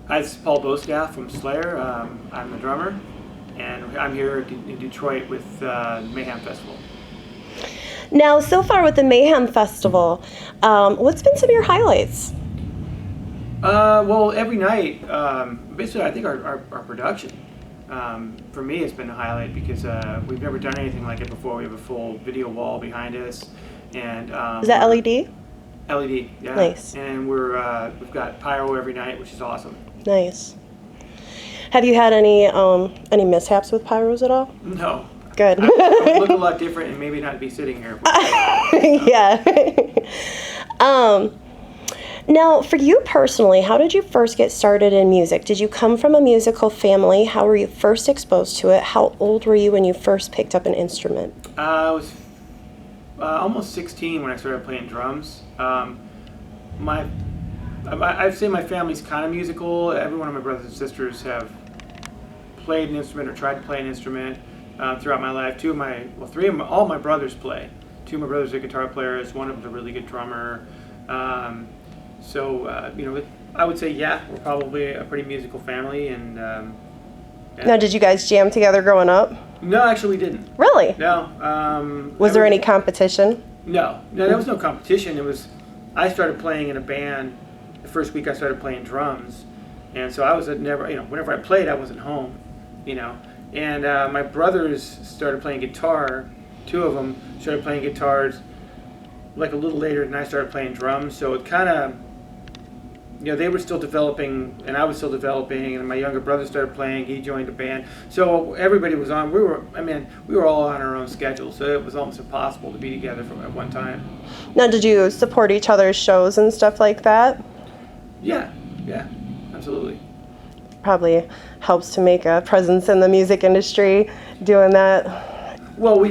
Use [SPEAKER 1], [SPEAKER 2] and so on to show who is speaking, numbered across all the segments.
[SPEAKER 1] Hi, this is Paul Bostaph from Slayer. I'm the drummer, and I'm here in Detroit with Mayhem Festival.
[SPEAKER 2] Now, so far with the Mayhem Festival, what's been some of your highlights?
[SPEAKER 1] Well, every night, basically, I think our production, for me, has been a highlight because we've never done anything like it before. We have a full video wall behind us, and
[SPEAKER 2] Is that LED?
[SPEAKER 1] LED, yeah.
[SPEAKER 2] Nice.
[SPEAKER 1] And we've got pyro every night, which is awesome.
[SPEAKER 2] Nice. Have you had any mishaps with pyros at all?
[SPEAKER 1] No.
[SPEAKER 2] Good.
[SPEAKER 1] I would look a lot different and maybe not be sitting here.
[SPEAKER 2] Yeah. Now, for you personally, how did you first get started in music? Did you come from a musical family? How were you first exposed to it? How old were you when you first picked up an instrument?
[SPEAKER 1] I was almost 16 when I started playing drums. I'd say my family's kind of musical. Every one of my brothers and sisters have played an instrument or tried to play an instrument throughout my life. All my brothers play. Two of my brothers are guitar players. One of them's a really good drummer. I would say, yeah, we're probably a pretty musical family. And
[SPEAKER 2] Now, did you guys jam together growing up?
[SPEAKER 1] No, actually, we didn't.
[SPEAKER 2] Really?
[SPEAKER 1] No.
[SPEAKER 2] Was there any competition?
[SPEAKER 1] No, there was no competition. I started playing in a band the first week I started playing drums, and so I was whenever I played, I wasn't home, And my brothers started playing guitar. Two of them started playing guitars like a little later than I started playing drums. So it kind of, they were still developing, and I was still developing, and my younger brother started playing. He joined a band, so everybody was on. We were all on our own schedule, so it was almost impossible to be together at one time.
[SPEAKER 2] Now, did you support each other's shows and stuff like that?
[SPEAKER 1] Yeah, absolutely.
[SPEAKER 2] Probably helps to make a presence in the music industry doing that.
[SPEAKER 1] Well,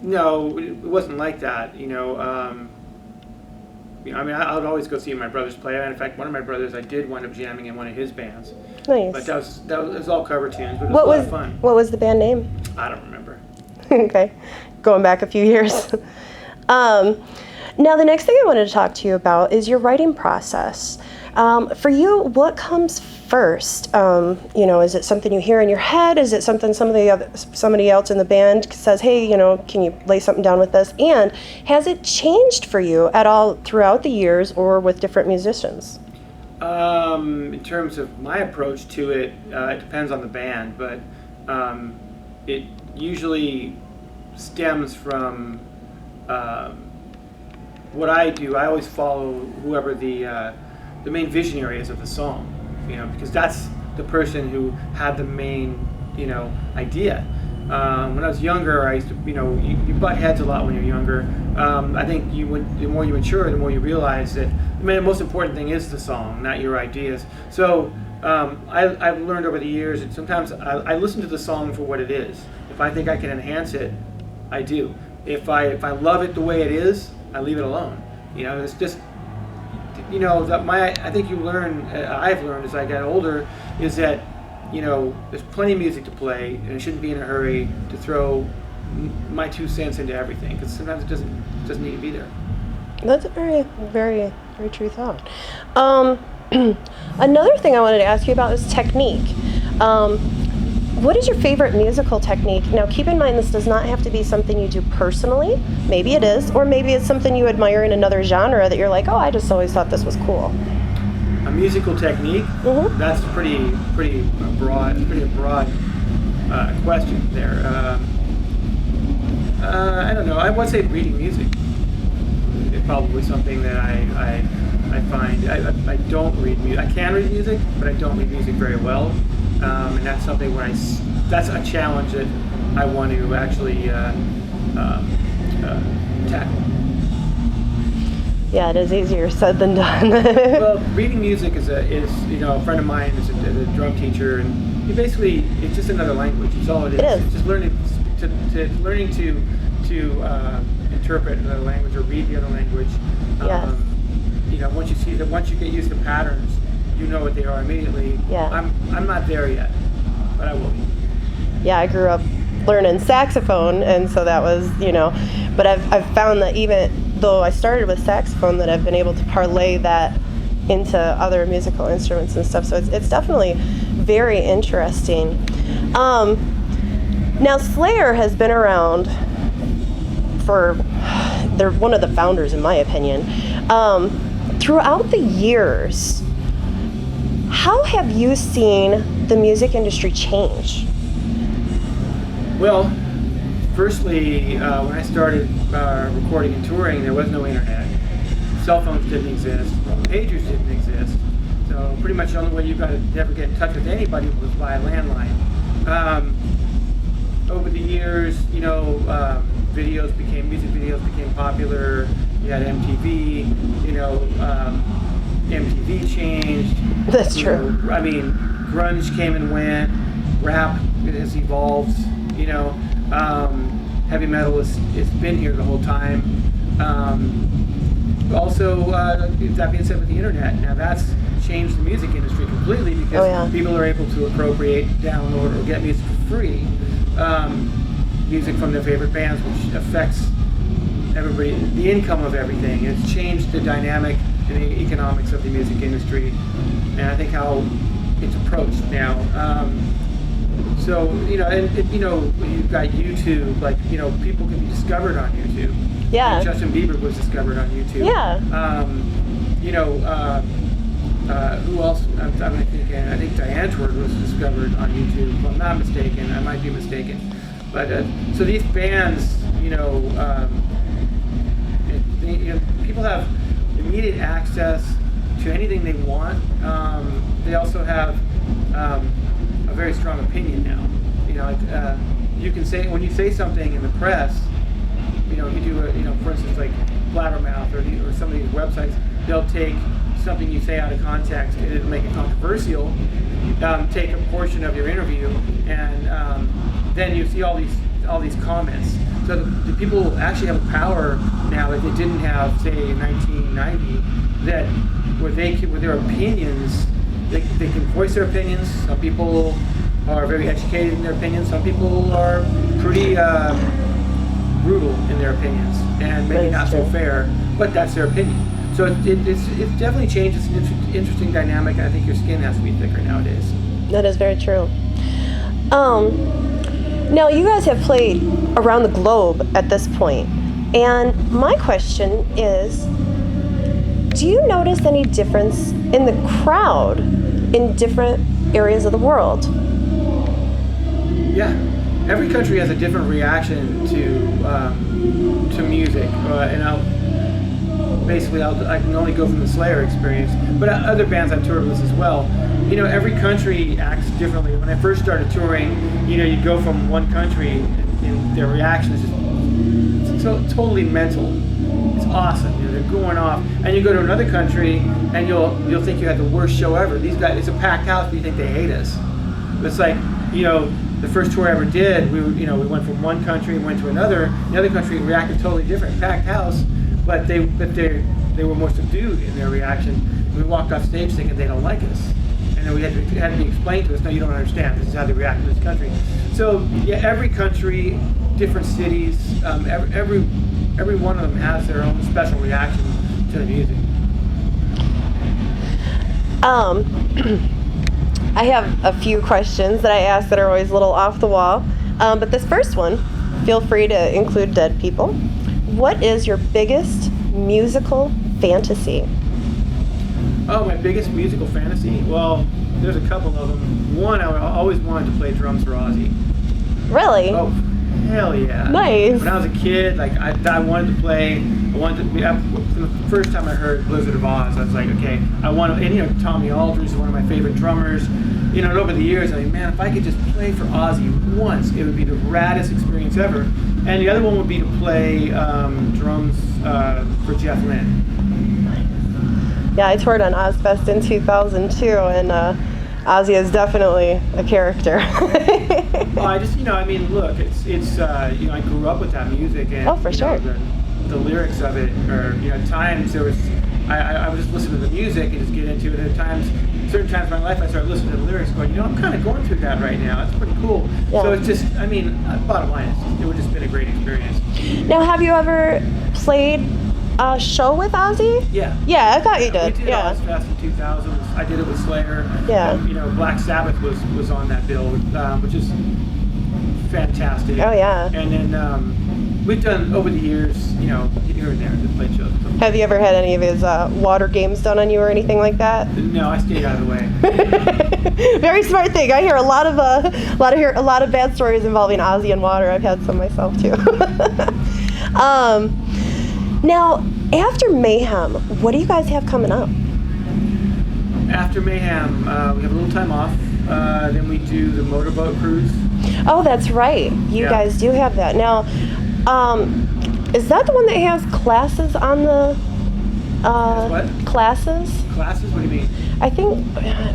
[SPEAKER 1] no, it wasn't like that. I would always go see my brothers play. And in fact, one of my brothers, I did wind up jamming in one of his bands.
[SPEAKER 2] Nice.
[SPEAKER 1] But that was all cover tunes, but it was a lot of fun.
[SPEAKER 2] What was the band name?
[SPEAKER 1] I don't remember.
[SPEAKER 2] Okay, going back a few years. Now, the next thing I wanted to talk to you about is your writing process. For you, what comes first? Is it something you hear in your head? Is it something somebody else in the band says, hey, can you lay something down with this? And has it changed for you at all throughout the years or with different musicians?
[SPEAKER 1] In terms of my approach to it, it depends on the band, but it usually stems from what I do. I always follow whoever the main visionary is of the song, because that's the person who had the main, idea. When I was younger, I used to, you butt heads a lot when you're younger. I think the more you mature, the more you realize that the most important thing is the song, not your ideas. So I've learned over the years that sometimes I listen to the song for what it is. If I think I can enhance it, I do. If I love it the way it is, I leave it alone. It's just, I think I've learned as I got older, is that, there's plenty of music to play, and I shouldn't be in a hurry to throw my 2 cents into everything, because sometimes it doesn't need to be there.
[SPEAKER 2] That's a very, very, very true thought. Another thing I wanted to ask you about is technique. What is your favorite musical technique? Now, keep in mind, this does not have to be something you do personally. Maybe it is, or maybe it's something you admire in another genre that you're like, oh, I just always thought this was cool.
[SPEAKER 1] A musical technique? Mm-hmm. That's pretty broad question there. I don't know. I would say reading music is probably something that I find. I don't read music. I can read music, but I don't read music very well. And that's something that's a challenge that I want to actually tackle.
[SPEAKER 2] Yeah, it is easier said than done.
[SPEAKER 1] Well, reading music is a friend of mine is a drum teacher, and it's just another language. It's all it is.
[SPEAKER 2] It is.
[SPEAKER 1] It's just learning to interpret another language or read the other language.
[SPEAKER 2] Yes.
[SPEAKER 1] Once you get used to patterns, you know what they are immediately.
[SPEAKER 2] Yeah.
[SPEAKER 1] I'm not there yet, but I will be.
[SPEAKER 2] Yeah, I grew up learning saxophone, and so that was, but I've found that even though I started with saxophone, that I've been able to parlay that into other musical instruments and stuff. So it's definitely very interesting. Now Slayer has been around for, they're one of the founders in my opinion. Throughout the years, how have you seen the music industry change?
[SPEAKER 1] Well, firstly, when I started recording and touring, there was no internet. Cell phones didn't exist. Pagers didn't exist. So pretty much the only way you got to ever get in touch with anybody was by a landline. Over the years, music videos became popular. You had MTV. MTV changed.
[SPEAKER 2] That's true.
[SPEAKER 1] Grunge came and went. Rap has evolved. Heavy metal it's been here the whole time. Also, that being said, with the internet, now that's changed the music industry completely because people are able to appropriate, download, or get music for free, music from their favorite bands, which affects everybody, the income of everything. It's changed the dynamic and the economics of the music industry, and I think how it's approached now. You've got YouTube, people can be discovered on YouTube.
[SPEAKER 2] Yeah.
[SPEAKER 1] Justin Bieber was discovered on YouTube.
[SPEAKER 2] Yeah.
[SPEAKER 1] Who else? I'm thinking. I think Diane Tward was discovered on YouTube. If I'm not mistaken, I might be mistaken. But so these bands, people have immediate access to anything they want. They also have a very strong opinion now. You can say, when you say something in the press, you do for instance, like Blabbermouth or some of these websites, they'll take something you say out of context and it'll make it controversial, take a portion of your interview, and then you see all these comments. So the people actually have a power now that they didn't have, say, in 1990, that where their opinions, they can voice their opinions. Some people are very educated in their opinions. Some people are pretty brutal in their opinions, and maybe not so fair, but that's their opinion. So it definitely changes. It's an interesting dynamic, and I think your skin has to be thicker nowadays.
[SPEAKER 2] That is very true. Now you guys have played around the globe at this point, and my question is, do you notice any difference in the crowd in different areas of the world?
[SPEAKER 1] Yeah, every country has a different reaction to music, and I can only go from the Slayer experience, but other bands I've toured with as well. Every country acts differently. When I first started touring, you'd go from one country and their reaction is just so totally mental. It's awesome. They're going off, and you go to another country and you'll think you had the worst show ever. These guys, it's a packed house, but you think they hate us. It's like, the first tour I ever did, we went from one country and went to another. The other country reacted totally different. Packed house, but they were more subdued in their reaction. We walked off stage thinking they don't like us, and then it had to be explained to us. No, you don't understand. This is how they react in this country. So yeah, every country, different cities, every one of them has their own special reaction to the music.
[SPEAKER 2] I have a few questions that I ask that are always a little off the wall, but this first one, feel free to include dead people. What is your biggest musical fantasy?
[SPEAKER 1] Oh, my biggest musical fantasy? Well, there's a couple of them. One, I always wanted to play drums for Ozzy.
[SPEAKER 2] Really?
[SPEAKER 1] Oh, hell yeah.
[SPEAKER 2] Nice.
[SPEAKER 1] When I was a kid, I wanted to play. The first time I heard Blizzard of Oz, I was like, okay, I want to. And Tommy Aldridge is one of my favorite drummers. And over the years, I mean, man, if I could just play for Ozzy once, it would be the raddest experience ever. And the other one would be to play drums for Jeff Lynne.
[SPEAKER 2] Yeah, I toured on Ozfest in 2002, and Ozzy is definitely a character.
[SPEAKER 1] Well, look, it's I grew up with that music, and
[SPEAKER 2] for sure.
[SPEAKER 1] The lyrics of it, or at times there was, I would just listen to the music and just get into it. At times, certain times in my life, I started listening to the lyrics, going, I'm kind of going through that right now. It's pretty cool. Yeah. So it's just, bottom line, it would just been a great experience.
[SPEAKER 2] Now, have you ever played show with Ozzy?
[SPEAKER 1] Yeah.
[SPEAKER 2] Yeah, I thought you did.
[SPEAKER 1] We did
[SPEAKER 2] Yeah.
[SPEAKER 1] Ozfest in 2000. I did it with Slayer.
[SPEAKER 2] Yeah.
[SPEAKER 1] And, Black Sabbath was on that bill, which is fantastic.
[SPEAKER 2] Oh, yeah.
[SPEAKER 1] And then we've done over the years, here and there, just played shows.
[SPEAKER 2] Have you ever had any of his water games done on you or anything like that?
[SPEAKER 1] No, I stayed out of the way.
[SPEAKER 2] Very smart thing. I hear a lot of bad stories involving Ozzy and water. I've had some myself too. Now, after Mayhem, what do you guys have coming up?
[SPEAKER 1] After Mayhem, we have a little time off. Then we do the motorboat cruise.
[SPEAKER 2] Oh, that's right. You guys do have that. Now, is that the one that has classes on the...
[SPEAKER 1] What?
[SPEAKER 2] Classes?
[SPEAKER 1] Classes? What do you mean?
[SPEAKER 2] I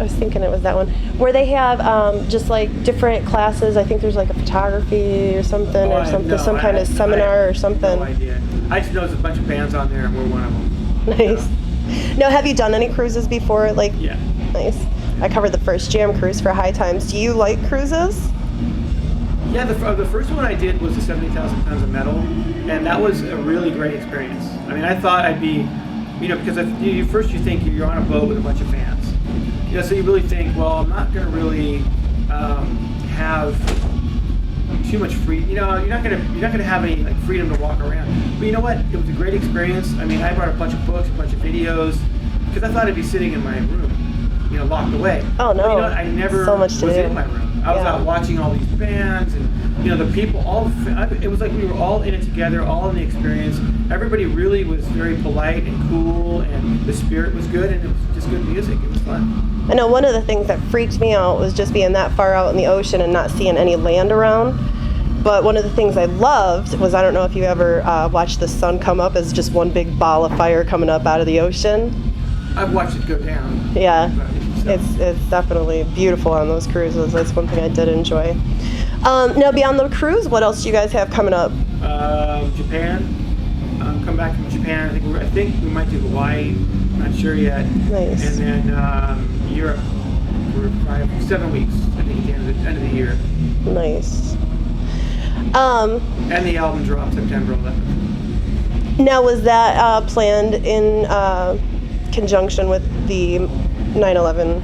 [SPEAKER 2] was thinking it was that one. Where they have just like different classes. I think there's like a photography or something, some kind of seminar or something.
[SPEAKER 1] No idea. I just know there's a bunch of bands on there and we're one of them.
[SPEAKER 2] Nice. Now, have you done any cruises before?
[SPEAKER 1] Yeah.
[SPEAKER 2] Nice. I covered the first Jam cruise for High Times. Do you like cruises?
[SPEAKER 1] Yeah, the first one I did was the 70,000 Tons of Metal, and that was a really great experience. I mean, I thought I'd be, because first you think you're on a boat with a bunch of fans. So you really think, well, I'm not going to really have too much free. You're not going to have any freedom to walk around. But you know what? It was a great experience. I mean, I brought a bunch of books, a bunch of videos, because I thought I'd be sitting in my room, locked away.
[SPEAKER 2] Oh no!
[SPEAKER 1] But, I never
[SPEAKER 2] so much to
[SPEAKER 1] was
[SPEAKER 2] do.
[SPEAKER 1] in my room. I was out watching all these bands and the people. It was like we were all in it together, all in the experience. Everybody really was very polite and cool, and the spirit was good, and it was just good music. It was fun.
[SPEAKER 2] I know one of the things that freaked me out was just being that far out in the ocean and not seeing any land around. But one of the things I loved was, I don't know if you ever watched the sun come up as just one big ball of fire coming up out of the ocean.
[SPEAKER 1] I've watched it go down.
[SPEAKER 2] Yeah, it's definitely beautiful on those cruises. That's one thing I did enjoy. Now, beyond the cruise, what else do you guys have coming up?
[SPEAKER 1] Japan. Come back from Japan. I think we might do Hawaii. Not sure yet.
[SPEAKER 2] Nice.
[SPEAKER 1] And then Europe for 7 weeks. I think at the end of the year.
[SPEAKER 2] Nice.
[SPEAKER 1] And the album dropped September 11th.
[SPEAKER 2] Now, was that planned in conjunction with the 9/11?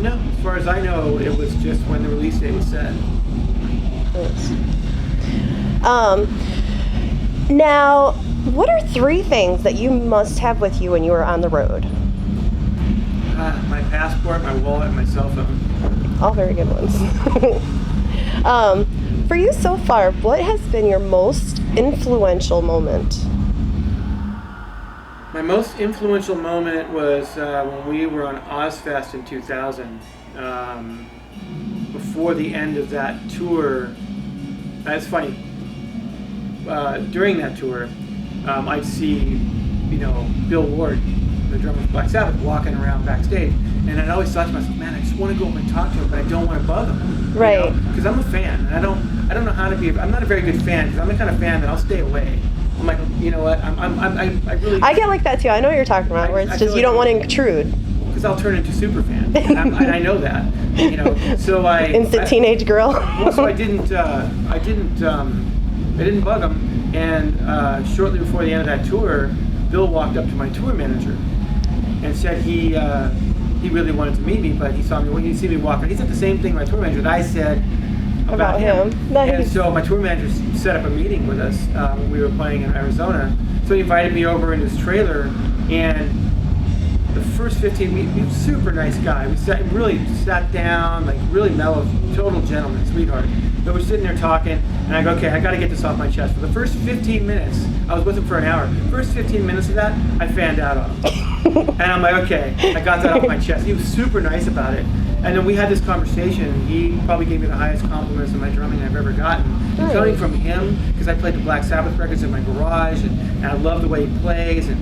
[SPEAKER 1] No, as far as I know, it was just when the release date was set.
[SPEAKER 2] Nice. Now, what are 3 things that you must have with you when you are on the road?
[SPEAKER 1] My passport, my wallet, and my cell phone.
[SPEAKER 2] All very good ones. For you so far, what has been your most influential moment?
[SPEAKER 1] My most influential moment was when we were on Ozfest in 2000. Before the end of that tour, it's funny. During that tour, I'd see, Bill Ward, the drummer of Black Sabbath, walking around backstage, and I'd always thought to myself, man, I just want to go up and talk to him, but I don't want to bug him.
[SPEAKER 2] Right.
[SPEAKER 1] Because I'm a fan, and I don't know how to be. I'm not a very good fan, because I'm the kind of fan that I'll stay away. I'm like, you know what? I really.
[SPEAKER 2] I get like that too. I know what you're talking about, where it's just you don't want to intrude.
[SPEAKER 1] Because I'll turn into super fan. I know that. So
[SPEAKER 2] instant teenage girl.
[SPEAKER 1] Well, so I didn't bug him, and shortly before the end of that tour, Bill walked up to my tour manager and said he really wanted to meet me, but he saw me when he see me walking. He said the same thing to my tour manager that I said about him.
[SPEAKER 2] Nice.
[SPEAKER 1] And so my tour manager set up a meeting with us when we were playing in Arizona. So he invited me over in his trailer, and the first 15 minutes, he was a super nice guy. We sat down, like really mellow, total gentleman, sweetheart. But we're sitting there talking, and I go, okay, I got to get this off my chest. For the first 15 minutes, I was with him for an hour. First 15 minutes of that, I fanned out on him. And I'm like, okay, I got that off my chest. He was super nice about it. And then we had this conversation. He probably gave me the highest compliments of my drumming I've ever gotten. And coming from him, because I played the Black Sabbath records in my garage, and I love the way he plays, and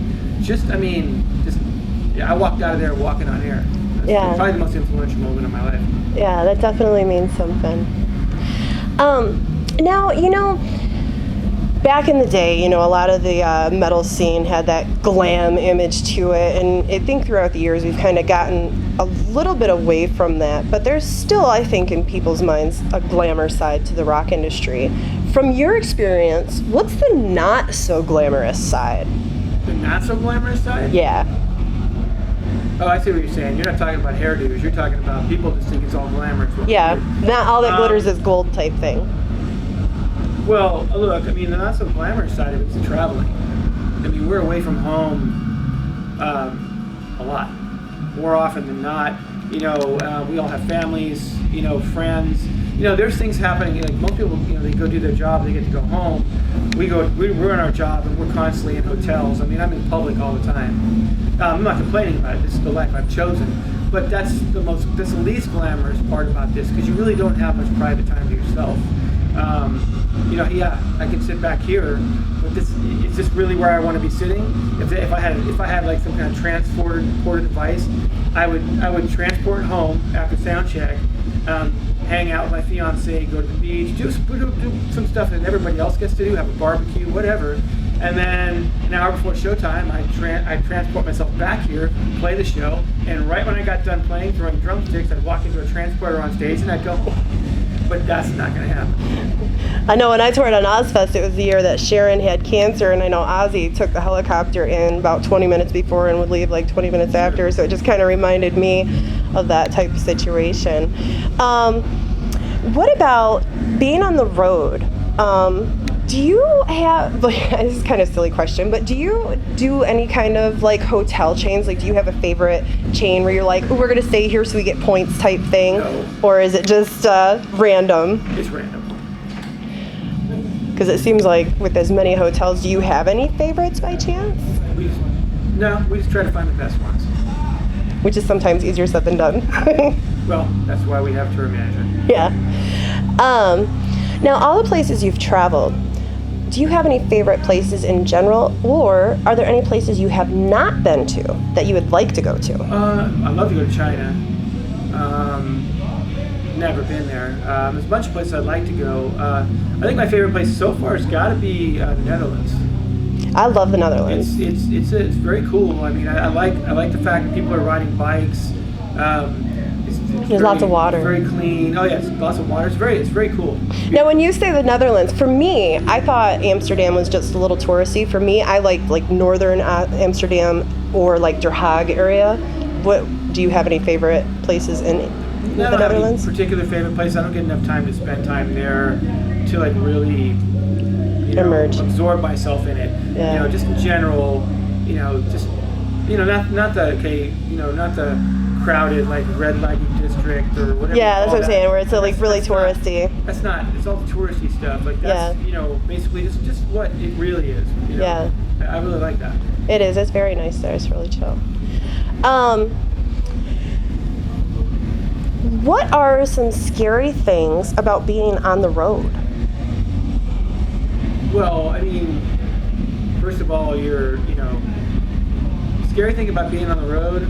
[SPEAKER 1] I walked out of there walking on air. That's probably the most influential moment of my life.
[SPEAKER 2] Yeah, that definitely means something. Now, back in the day, a lot of the metal scene had that glam image to it, and I think throughout the years we've kind of gotten a little bit away from that, but there's still, I think, in people's minds, a glamour side to the rock industry. From your experience, what's the not so glamorous side?
[SPEAKER 1] The not so glamorous side?
[SPEAKER 2] Yeah.
[SPEAKER 1] Oh, I see what you're saying. You're not talking about hairdos. You're talking about people just think it's all glamorous.
[SPEAKER 2] Yeah, not all that glitters is gold type thing.
[SPEAKER 1] Well, look, I mean, the not so glamorous side of it is the traveling. I mean, we're away from home a lot, more often than not. You know, we all have families, you know, friends. You know, there's things happening. Like most people, you know, they go do their job, they get to go home. We're in our job, and we're constantly in hotels. I mean, I'm in public all the time. I'm not complaining about it. This is the life I've chosen. But that's the least glamorous part about this, because you really don't have much private time to yourself. You know, yeah, I can sit back here, but it's just really where I want to be sitting. If I had like some kind of transported device, I would transport home after sound check, hang out with my fiance, go to the beach, do some stuff that everybody else gets to do, have a barbecue, whatever. And then an hour before showtime, I'd transport myself back here, play the show, and right when I got done playing, throwing drumsticks, I'd walk into a transporter on stage and I'd go home. But that's not going to happen.
[SPEAKER 2] I know when I toured on Ozfest, it was the year that Sharon had cancer, and I know Ozzy took the helicopter in about 20 minutes before and would leave like 20 minutes after, so it just kind of reminded me of that type of situation. What about being on the road? Do you have, like, this is kind of a silly question, but do you do any kind of like hotel chains? Like, do you have a favorite chain where you're like, oh, we're going to stay here so we get points type thing?
[SPEAKER 1] No.
[SPEAKER 2] Or is it just random?
[SPEAKER 1] It's random.
[SPEAKER 2] Because it seems like with as many hotels, do you have any favorites by chance?
[SPEAKER 1] We just try to find the best ones.
[SPEAKER 2] Which is sometimes easier said than done.
[SPEAKER 1] Well, that's why we have tour manager.
[SPEAKER 2] Yeah. Now, all the places you've traveled, do you have any favorite places in general, or are there any places you have not been to that you would like to go to?
[SPEAKER 1] I'd love to go to China. Never been there. There's a bunch of places I'd like to go. I think my favorite place so far has got to be the Netherlands.
[SPEAKER 2] I love the Netherlands.
[SPEAKER 1] It's very cool. I mean, I like the fact that people are riding bikes.
[SPEAKER 2] There's lots of water.
[SPEAKER 1] Very clean. Oh yes, lots of water. It's very cool.
[SPEAKER 2] Now, when you say the Netherlands, for me, I thought Amsterdam was just a little touristy. For me, I like northern Amsterdam or like Der Haag area. What do you have any favorite places in the Netherlands?
[SPEAKER 1] Any particular favorite place. I don't get enough time to spend time there to like really
[SPEAKER 2] Emerge.
[SPEAKER 1] Absorb myself in it.
[SPEAKER 2] Yeah.
[SPEAKER 1] You know, just in general. You know, just not the crowded like red lighting district or whatever.
[SPEAKER 2] Yeah, that's what I'm saying, where it's like really touristy.
[SPEAKER 1] It's all the touristy stuff. Like that's basically just what it really is. You know?
[SPEAKER 2] Yeah.
[SPEAKER 1] I really like that.
[SPEAKER 2] It is. It's very nice there. It's really chill. What are some scary things about being on the road?
[SPEAKER 1] Well, I mean, first of all, scary thing about being on the road,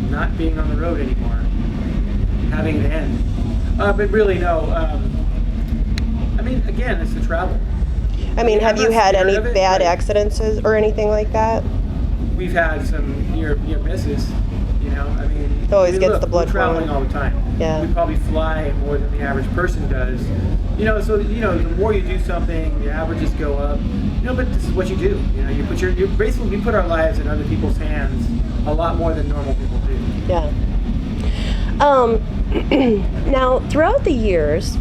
[SPEAKER 1] not being on the road anymore, having it end. But really, no. I mean, again, it's the travel.
[SPEAKER 2] I mean, have you had any bad accidents or anything like that?
[SPEAKER 1] We've had some near misses. You know, I mean,
[SPEAKER 2] it always gets the blood
[SPEAKER 1] we're traveling
[SPEAKER 2] flowing
[SPEAKER 1] all the time.
[SPEAKER 2] Yeah.
[SPEAKER 1] We probably fly more than the average person does. You know, so the more you do something, the averages go up. You know, but this is what you do. You know, we put our lives in other people's hands a lot more than normal people do.
[SPEAKER 2] Yeah. Now, throughout the years,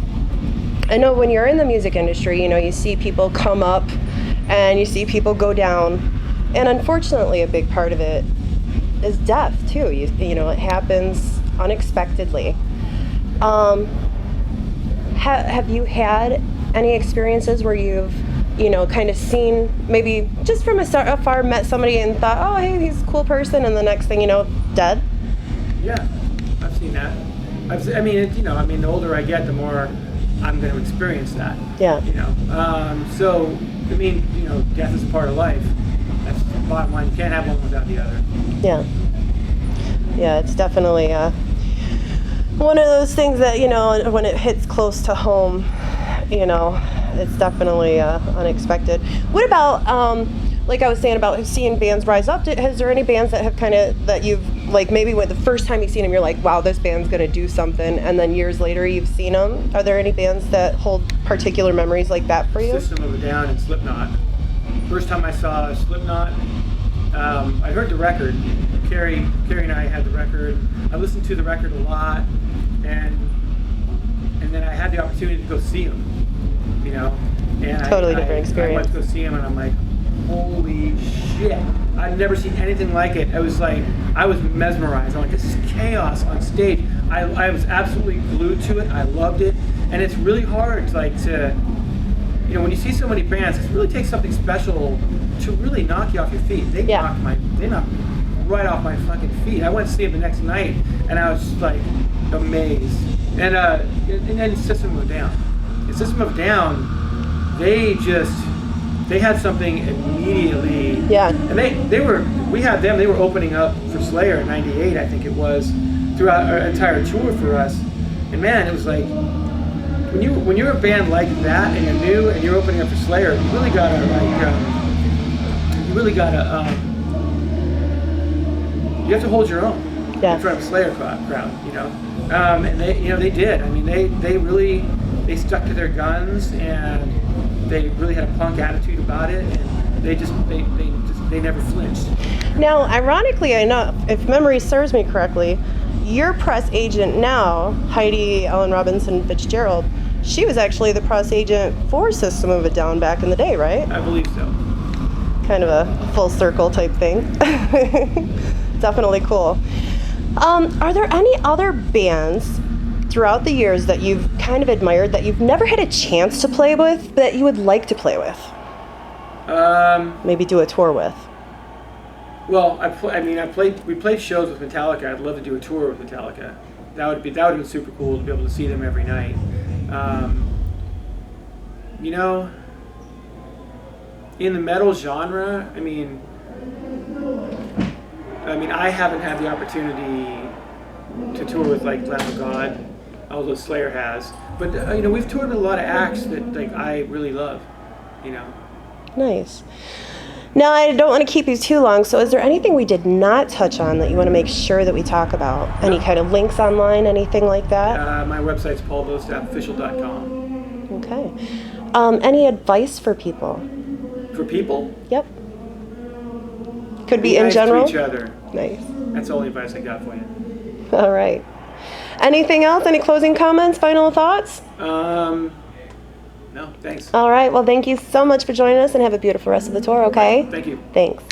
[SPEAKER 2] I know when you're in the music industry, you see people come up and you see people go down, and unfortunately, a big part of it is death too. It happens unexpectedly. Have you had any experiences where you've kind of seen, maybe just from afar, met somebody and thought, oh, hey, he's a cool person, and the next thing you know, dead?
[SPEAKER 1] Yeah, I've seen that. The older I get, the more I'm going to experience that.
[SPEAKER 2] Yeah.
[SPEAKER 1] So, I mean, death is a part of life. That's the bottom line. You can't have one without the other.
[SPEAKER 2] Yeah. Yeah, it's definitely one of those things that, when it hits close to home, it's definitely unexpected. What about, like I was saying about seeing bands rise up, has there any bands that have that you've, like maybe when the first time you've seen them, you're like, wow, this band's going to do something, and then years later you've seen them? Are there any bands that hold particular memories like that for you?
[SPEAKER 1] System of a Down and Slipknot. First time I saw Slipknot, I heard the record. Carrie and I had the record. I listened to the record a lot, and then I had the opportunity to go see them. You know, and
[SPEAKER 2] Totally different experience.
[SPEAKER 1] I went to go see him, and I'm like, holy shit! I've never seen anything like it. It was like I was mesmerized. I'm like, this is chaos on stage. I was absolutely glued to it. I loved it, and it's really hard to you know, when you see so many bands, it really takes something special to really knock you off your feet. They knocked me right off my fucking feet. I went to see them the next night, and I was just like amazed. And then System of a Down. In System of a Down, they had something immediately.
[SPEAKER 2] Yeah.
[SPEAKER 1] And we had them. They were opening up for Slayer in '98, I think it was, throughout our entire tour for us. And man, it was like, when you're a band like that and you're new and you're opening up for Slayer, you really gotta you have to hold your own in front of a Slayer crowd, you know. And they did. I mean, they stuck to their guns, and they really had a punk attitude about it, and they never flinched.
[SPEAKER 2] Now, ironically enough, if memory serves me correctly, your press agent now, Heidi Ellen Robinson Fitzgerald, she was actually the press agent for System of a Down back in the day, right?
[SPEAKER 1] I believe so.
[SPEAKER 2] Kind of a full circle type thing. Definitely cool. Are there any other bands throughout the years that you've kind of admired that you've never had a chance to play with that you would like to play with? Maybe do a tour with.
[SPEAKER 1] Well, we played shows with Metallica. I'd love to do a tour with Metallica. That would have been super cool to be able to see them every night. You know, in the metal genre, I mean, I haven't had the opportunity to tour with like Lamb of God, although Slayer has. But you know, we've toured with a lot of acts that like I really love. You know.
[SPEAKER 2] Nice. Now, I don't want to keep you too long, so is there anything we did not touch on that you want to make sure that we talk about? Any kind of links online, anything like that?
[SPEAKER 1] My website's paulbostaph.official.com.
[SPEAKER 2] Okay. Any advice for people?
[SPEAKER 1] For people?
[SPEAKER 2] Yep. Could be
[SPEAKER 1] nice
[SPEAKER 2] in general?
[SPEAKER 1] to each other.
[SPEAKER 2] Nice.
[SPEAKER 1] That's the only advice I got for you.
[SPEAKER 2] All right. Anything else? Any closing comments, final thoughts?
[SPEAKER 1] No, thanks.
[SPEAKER 2] All right. Well, thank you so much for joining us, and have a beautiful rest of the tour, okay?
[SPEAKER 1] Thank you.
[SPEAKER 2] Thanks.